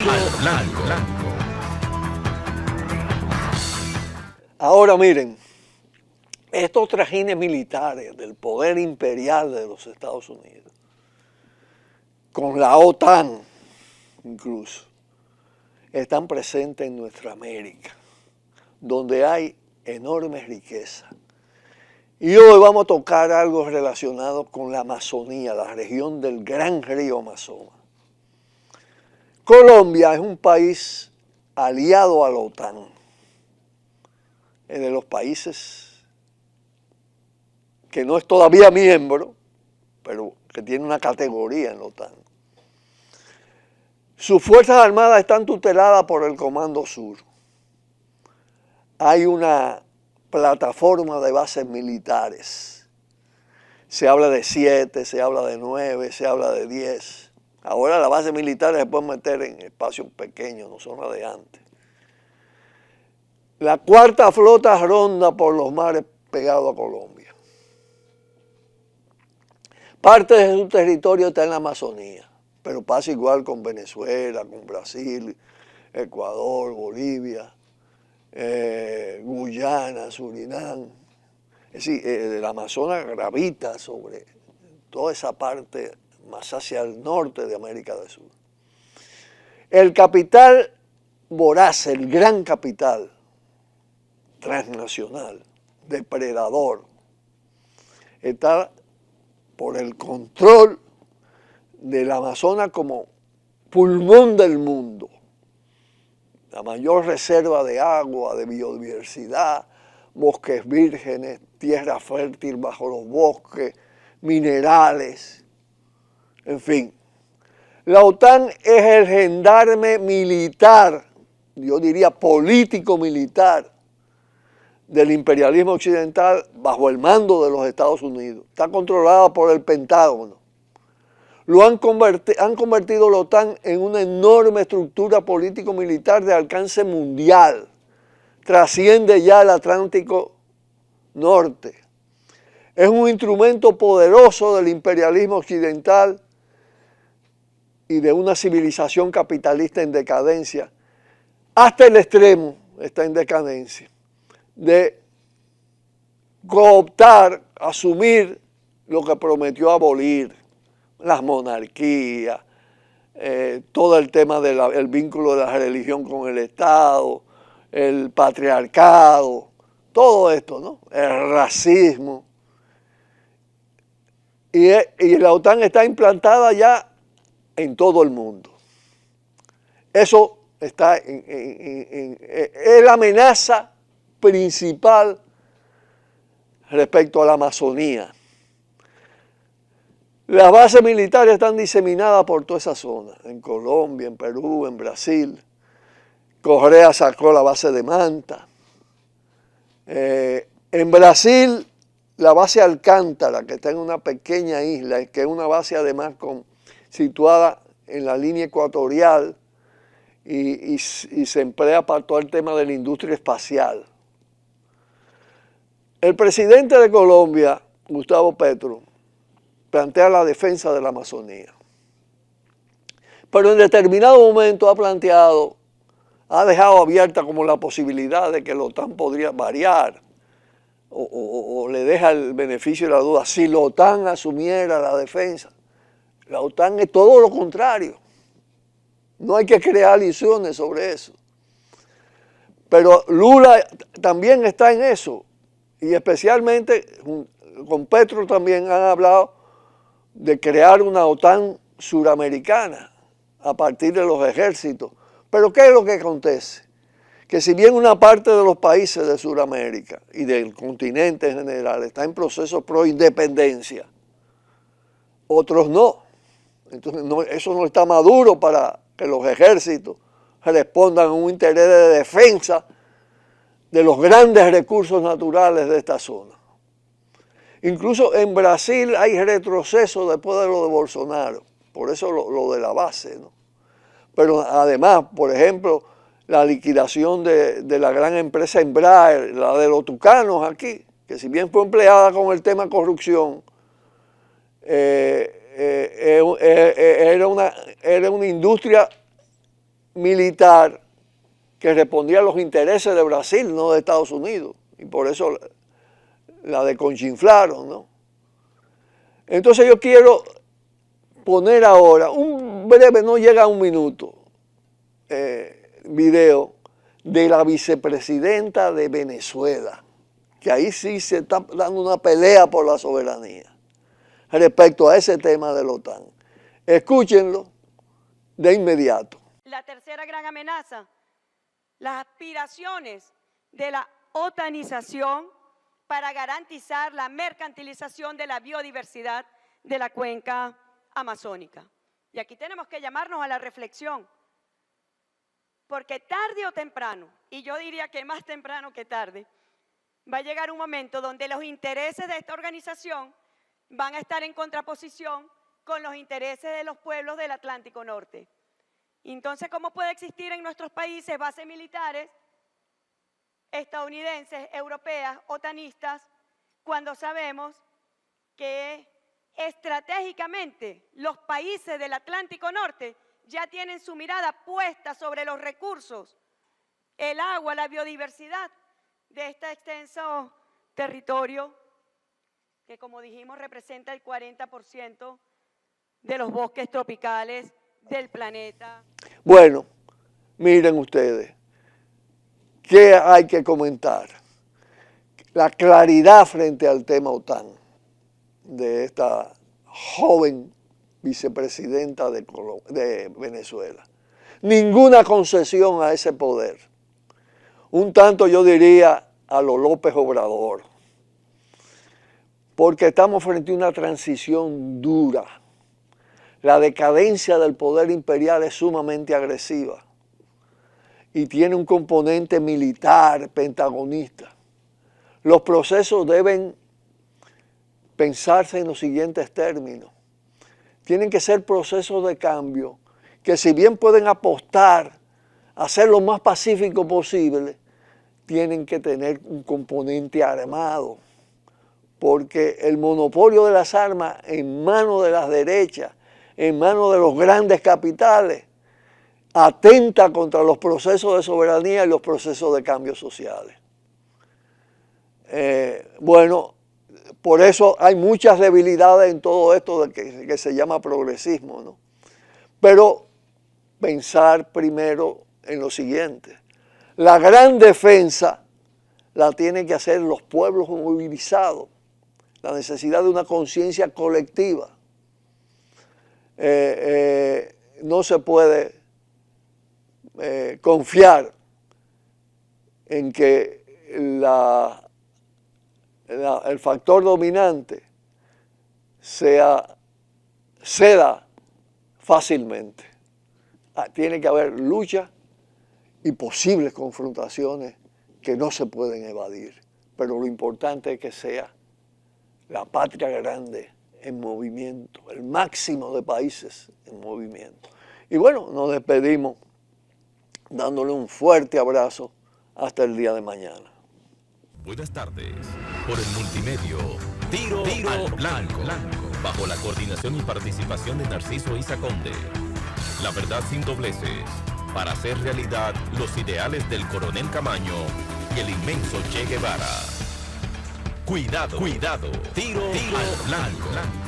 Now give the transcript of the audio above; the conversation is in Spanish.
Al blanco. Ahora miren, estos trajines militares del poder imperial de los Estados Unidos, con la OTAN incluso, están presentes en nuestra América, donde hay enorme riqueza. Y hoy vamos a tocar algo relacionado con la Amazonía, la región del gran río Amazonas. Colombia es un país aliado a la OTAN, es de los países que no es todavía miembro, pero que tiene una categoría en la OTAN. Sus fuerzas armadas están tuteladas por el Comando Sur. Hay una plataforma de bases militares. Se habla de 7, se habla de 9, se habla de 10. Ahora las bases militares se pueden meter en espacios pequeños, no son las de antes. La cuarta flota ronda por los mares pegados a Colombia. Parte de su territorio está en la Amazonía, pero pasa igual con Venezuela, con Brasil, Ecuador, Bolivia, Guyana, Surinam. Es decir, el Amazonas gravita sobre toda esa parte más hacia el norte de América del Sur. El capital voraz, el gran capital transnacional, depredador, está por el control del Amazonas como pulmón del mundo. La mayor reserva de agua, de biodiversidad, bosques vírgenes, tierra fértil bajo los bosques, minerales, en fin. La OTAN es el gendarme militar, yo diría político-militar, del imperialismo occidental bajo el mando de los Estados Unidos. Está controlada por el Pentágono. Han convertido la OTAN en una enorme estructura político-militar de alcance mundial. Trasciende ya el Atlántico Norte. Es un instrumento poderoso del imperialismo occidental y de una civilización capitalista en decadencia. Hasta el extremo está en decadencia de cooptar, asumir lo que prometió abolir, las monarquías, todo el tema del vínculo de la religión con el Estado, el patriarcado, todo esto, ¿no? El racismo. Y la OTAN está implantada ya en todo el mundo. Eso está es la amenaza principal respecto a la Amazonía. Las bases militares están diseminadas por toda esa zona, en Colombia, en Perú, en Brasil. Correa sacó la base de Manta. En Brasil, la base Alcántara, que está en una pequeña isla, que es una base además situada en la línea ecuatorial y se emplea para todo el tema de la industria espacial. El presidente de Colombia, Gustavo Petro, plantea la defensa de la Amazonía. Pero en determinado momento ha dejado abierta como la posibilidad de que la OTAN podría variar o le deja el beneficio de la duda. Si la OTAN asumiera la defensa, la OTAN es todo lo contrario. No hay que crear ilusiones sobre eso. Pero Lula también está en eso. Y especialmente con Petro también han hablado de crear una OTAN suramericana a partir de los ejércitos. Pero ¿qué es lo que acontece? Que si bien una parte de los países de Sudamérica y del continente en general está en proceso pro independencia, otros no. Entonces eso no está maduro para que los ejércitos respondan a un interés de defensa de los grandes recursos naturales de esta zona. Incluso en Brasil hay retroceso después de lo de Bolsonaro, por eso lo de la base, ¿no? Pero además, por ejemplo, la liquidación de la gran empresa Embraer, la de los tucanos aquí, que si bien fue empleada con el tema corrupción, era una industria militar que respondía a los intereses de Brasil, no de Estados Unidos, y por eso la desconchinflaron, ¿no? Entonces yo quiero poner ahora un breve, no llega a un minuto, video de la vicepresidenta de Venezuela, que ahí sí se está dando una pelea por la soberanía respecto a ese tema de la OTAN. Escúchenlo de inmediato. La tercera gran amenaza, las aspiraciones de la otanización para garantizar la mercantilización de la biodiversidad de la cuenca amazónica. Y aquí tenemos que llamarnos a la reflexión, porque tarde o temprano, y yo diría que más temprano que tarde, va a llegar un momento donde los intereses de esta organización van a estar en contraposición con los intereses de los pueblos del Atlántico Norte. Entonces, ¿cómo puede existir en nuestros países bases militares estadounidenses, europeas, otanistas, cuando sabemos que estratégicamente los países del Atlántico Norte ya tienen su mirada puesta sobre los recursos, el agua, la biodiversidad de este extenso territorio que, como dijimos, representa el 40% de los bosques tropicales del planeta? Bueno, miren ustedes, ¿qué hay que comentar? La claridad frente al tema OTAN de esta joven vicepresidenta de Venezuela. Ninguna concesión a ese poder. Un tanto yo diría a lo López Obrador, porque estamos frente a una transición dura. La decadencia del poder imperial es sumamente agresiva y tiene un componente militar pentagonista. Los procesos deben pensarse en los siguientes términos. Tienen que ser procesos de cambio que, si bien pueden apostar a ser lo más pacífico posible, tienen que tener un componente armado, porque el monopolio de las armas en manos de las derechas, en manos de los grandes capitales, atenta contra los procesos de soberanía y los procesos de cambios sociales. Bueno, por eso hay muchas debilidades en todo esto de que se llama progresismo, ¿no? Pero pensar primero en lo siguiente. La gran defensa la tienen que hacer los pueblos movilizados. La necesidad de una conciencia colectiva. No se puede confiar en que el factor dominante ceda fácilmente. Tiene que haber lucha y posibles confrontaciones que no se pueden evadir. Pero lo importante es que sea la patria grande en movimiento, el máximo de países en movimiento. Y bueno, nos despedimos dándole un fuerte abrazo hasta el día de mañana. Buenas tardes. Por el multimedio Tiro al Blanco, bajo la coordinación y participación de Narciso Isa Conde. La verdad sin dobleces, para hacer realidad los ideales del coronel Camaño y el inmenso Che Guevara. Cuidado, Tiro al Blanco.